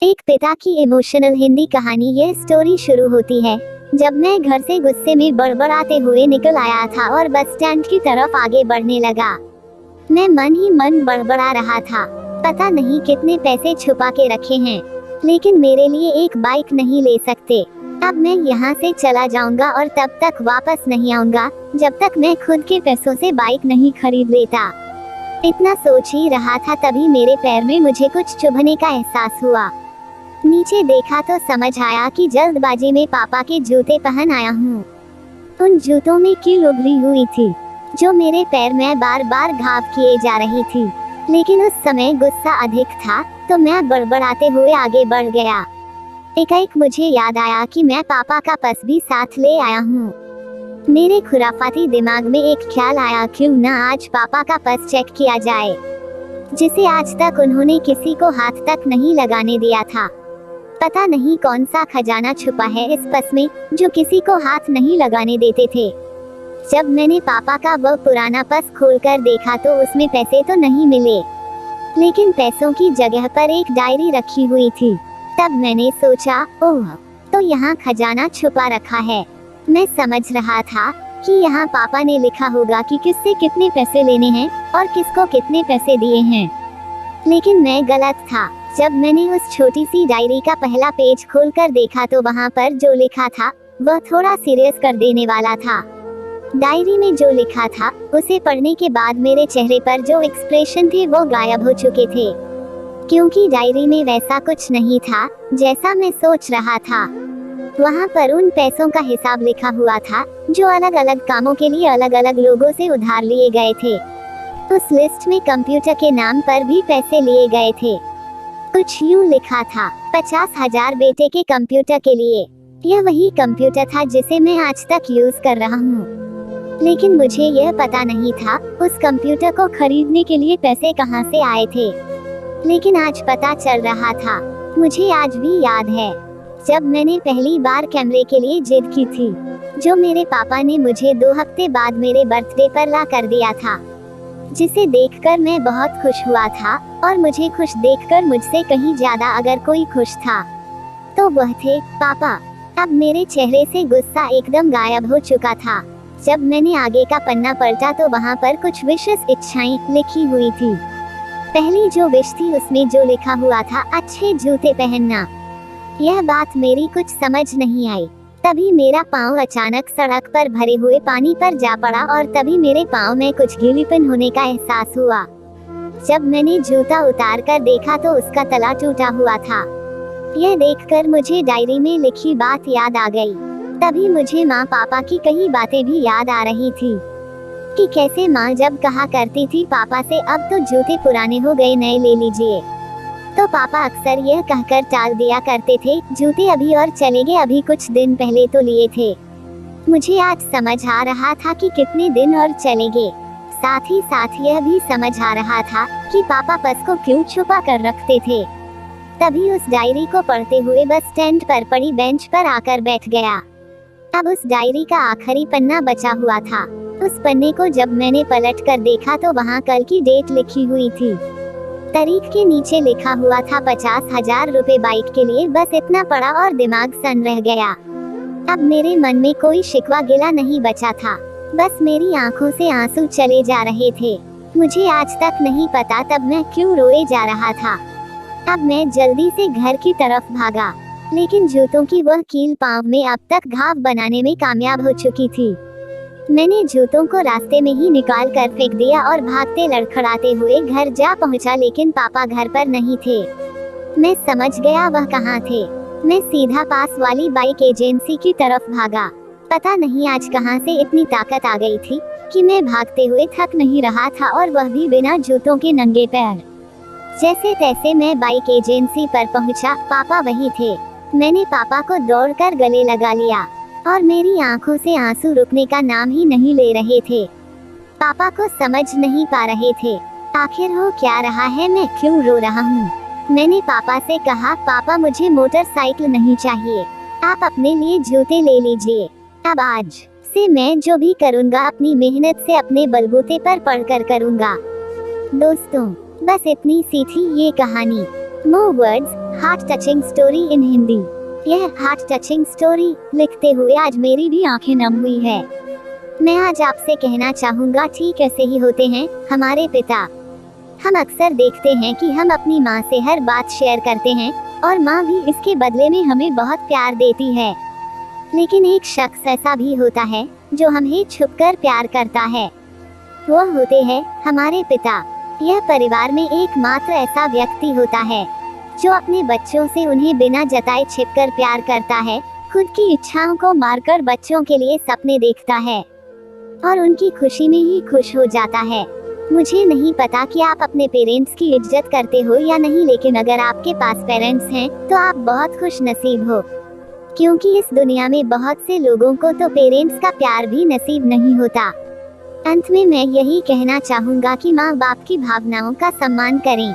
एक पिता की इमोशनल हिंदी कहानी। यह स्टोरी शुरू होती है जब मैं घर से गुस्से में बड़बड़ाते हुए निकल आया था और बस स्टैंड की तरफ आगे बढ़ने लगा। मैं मन ही मन बड़बड़ा रहा था, पता नहीं कितने पैसे छुपा के रखे हैं, लेकिन मेरे लिए एक बाइक नहीं ले सकते। अब मैं यहाँ से चला जाऊंगा और तब तक वापस नहीं आऊंगा जब तक मैं खुद के पैसों से बाइक नहीं खरीद लेता। इतना सोच ही रहा था तभी मेरे पैर में मुझे कुछ चुभने का एहसास हुआ। नीचे देखा तो समझ आया कि जल्दबाजी में पापा के जूते पहन आया हूँ। उन जूतों में कील उभरी हुई थी जो मेरे पैर में बार बार घाव किए जा रही थी, लेकिन उस समय गुस्सा अधिक था तो मैं बड़बड़ाते हुए आगे बढ़ गया। एकाएक मुझे याद आया कि मैं पापा का पर्स भी साथ ले आया हूँ। मेरे खुराफाती दिमाग में एक ख्याल आया, क्यों ना आज पापा का पर्स चेक किया जाए, जिसे आज तक उन्होंने किसी को हाथ तक नहीं लगाने दिया था। पता नहीं कौन सा खजाना छुपा है इस पर्स में जो किसी को हाथ नहीं लगाने देते थे। जब मैंने पापा का वह पुराना पर्स खोलकर देखा तो उसमें पैसे तो नहीं मिले, लेकिन पैसों की जगह पर एक डायरी रखी हुई थी। तब मैंने सोचा, ओह, तो यहाँ खजाना छुपा रखा है। मैं समझ रहा था कि यहाँ पापा ने लिखा होगा कि किससे कितने पैसे लेने हैं और किसको कितने पैसे दिए हैं, लेकिन मैं गलत था। जब मैंने उस छोटी सी डायरी का पहला पेज खोलकर देखा तो वहाँ पर जो लिखा था वह थोड़ा सीरियस कर देने वाला था। डायरी में जो लिखा था उसे पढ़ने के बाद मेरे चेहरे पर जो एक्सप्रेशन थे वो गायब हो चुके थे, क्योंकि डायरी में वैसा कुछ नहीं था जैसा मैं सोच रहा था। वहाँ पर उन पैसों का हिसाब लिखा हुआ था जो अलग अलग कामों के लिए अलग अलग लोगों से उधार लिए गए थे। उस लिस्ट में कंप्यूटर के नाम पर भी पैसे लिए गए थे। कुछ यूं लिखा था, 50,000 बेटे के कंप्यूटर के लिए। यह वही कंप्यूटर था जिसे मैं आज तक यूज कर रहा हूँ, लेकिन मुझे यह पता नहीं था उस कंप्यूटर को खरीदने के लिए पैसे कहाँ से आए थे। लेकिन आज पता चल रहा था। मुझे आज भी याद है जब मैंने पहली बार कैमरे के लिए जिद की थी, जो मेरे पापा ने मुझे 2 हफ्ते बाद मेरे बर्थडे पर ला कर दिया था, जिसे देखकर मैं बहुत खुश हुआ था। और मुझे खुश देखकर मुझसे कहीं ज्यादा अगर कोई खुश था तो वह थे पापा। अब मेरे चेहरे से गुस्सा एकदम गायब हो चुका था। जब मैंने आगे का पन्ना पलटा तो वहाँ पर कुछ विशेष इच्छाएं लिखी हुई थी। पहली जो विश थी उसमें जो लिखा हुआ था, अच्छे जूते पहनना। यह बात मेरी कुछ समझ नहीं आई। तभी मेरा पाँव अचानक सड़क पर भरे हुए पानी पर जा पड़ा और तभी मेरे पाँव में कुछ गीलीपन होने का एहसास हुआ। जब मैंने जूता उतार कर देखा तो उसका तला टूटा हुआ था। यह देखकर मुझे डायरी में लिखी बात याद आ गई। तभी मुझे माँ पापा की कई बातें भी याद आ रही थी कि कैसे माँ जब कहा करती थी पापा से, अब तो जूते पुराने हो गए, नए ले लीजिए, तो पापा अक्सर यह कहकर टाल दिया करते थे, जूते अभी और चलेंगे, अभी कुछ दिन पहले तो लिए थे। मुझे आज समझ आ रहा था कि कितने दिन और चलेंगे। साथ ही साथ यह भी समझ आ रहा था कि पापा पर्स को क्यों छुपा कर रखते थे। तभी उस डायरी को पढ़ते हुए बस स्टैंड पर पड़ी बेंच पर आकर बैठ गया। अब उस डायरी का आखिरी पन्ना बचा हुआ था। उस पन्ने को जब मैंने पलट कर देखा तो वहाँ कल की डेट लिखी हुई थी। तारीख के नीचे लिखा हुआ था 50,000 रुपए बाइक के लिए। बस इतना पड़ा और दिमाग सन रह गया। अब मेरे मन में कोई शिकवा गिला नहीं बचा था, बस मेरी आंखों से आंसू चले जा रहे थे। मुझे आज तक नहीं पता तब मैं क्यों रोए जा रहा था। अब मैं जल्दी से घर की तरफ भागा, लेकिन जूतों की वह कील पाँव में अब तक घाव बनाने में कामयाब हो चुकी थी। मैंने जूतों को रास्ते में ही निकाल कर फेंक दिया और भागते लड़खड़ाते हुए घर जा पहुंचा, लेकिन पापा घर पर नहीं थे। मैं समझ गया वह कहाँ थे। मैं सीधा पास वाली बाइक एजेंसी की तरफ भागा। पता नहीं आज कहाँ से इतनी ताकत आ गई थी कि मैं भागते हुए थक नहीं रहा था, और वह भी बिना जूतों के नंगे पैर। जैसे तैसे मैं बाइक एजेंसी पर पहुंचा। पापा वहीं थे। मैंने पापा को दौड़कर गले लगा लिया और मेरी आंखों से आंसू रुकने का नाम ही नहीं ले रहे थे। पापा को समझ नहीं पा रहे थे आखिर हो क्या रहा है, मैं क्यों रो रहा हूँ। मैंने पापा से कहा, पापा मुझे मोटरसाइकिल नहीं चाहिए, आप अपने लिए जूते ले लीजिए। अब आज से मैं जो भी करूँगा अपनी मेहनत से अपने बलबूते पर पढ़कर करूँगा। दोस्तों, बस इतनी सी थी ये कहानी। More words, heart touching story in Hindi. यह हार्ट टचिंग स्टोरी लिखते हुए आज मेरी भी आंखें नम हुई है। मैं आज आपसे कहना चाहूँगा, ठीक ऐसे ही होते हैं हमारे पिता। हम अक्सर देखते हैं कि हम अपनी माँ से हर बात शेयर करते हैं और माँ भी इसके बदले में हमें बहुत प्यार देती है। लेकिन एक शख्स ऐसा भी होता है जो हमें छुपकर प्यार करता है। वो होते हैं हमारे पिता। यह परिवार में एकमात्र ऐसा व्यक्ति होता है जो अपने बच्चों से उन्हें बिना जताए छिपकर प्यार करता है, खुद की इच्छाओं को मारकर बच्चों के लिए सपने देखता है और उनकी खुशी में ही खुश हो जाता है। मुझे नहीं पता कि आप अपने पेरेंट्स की इज्जत करते हो या नहीं, लेकिन अगर आपके पास पेरेंट्स हैं तो आप बहुत खुश नसीब हो, क्योंकि इस दुनिया में बहुत से लोगों को तो पेरेंट्स का प्यार भी नसीब नहीं होता। अंत में मैं यही कहना चाहूँगा कि माँ बाप की भावनाओं का सम्मान करें।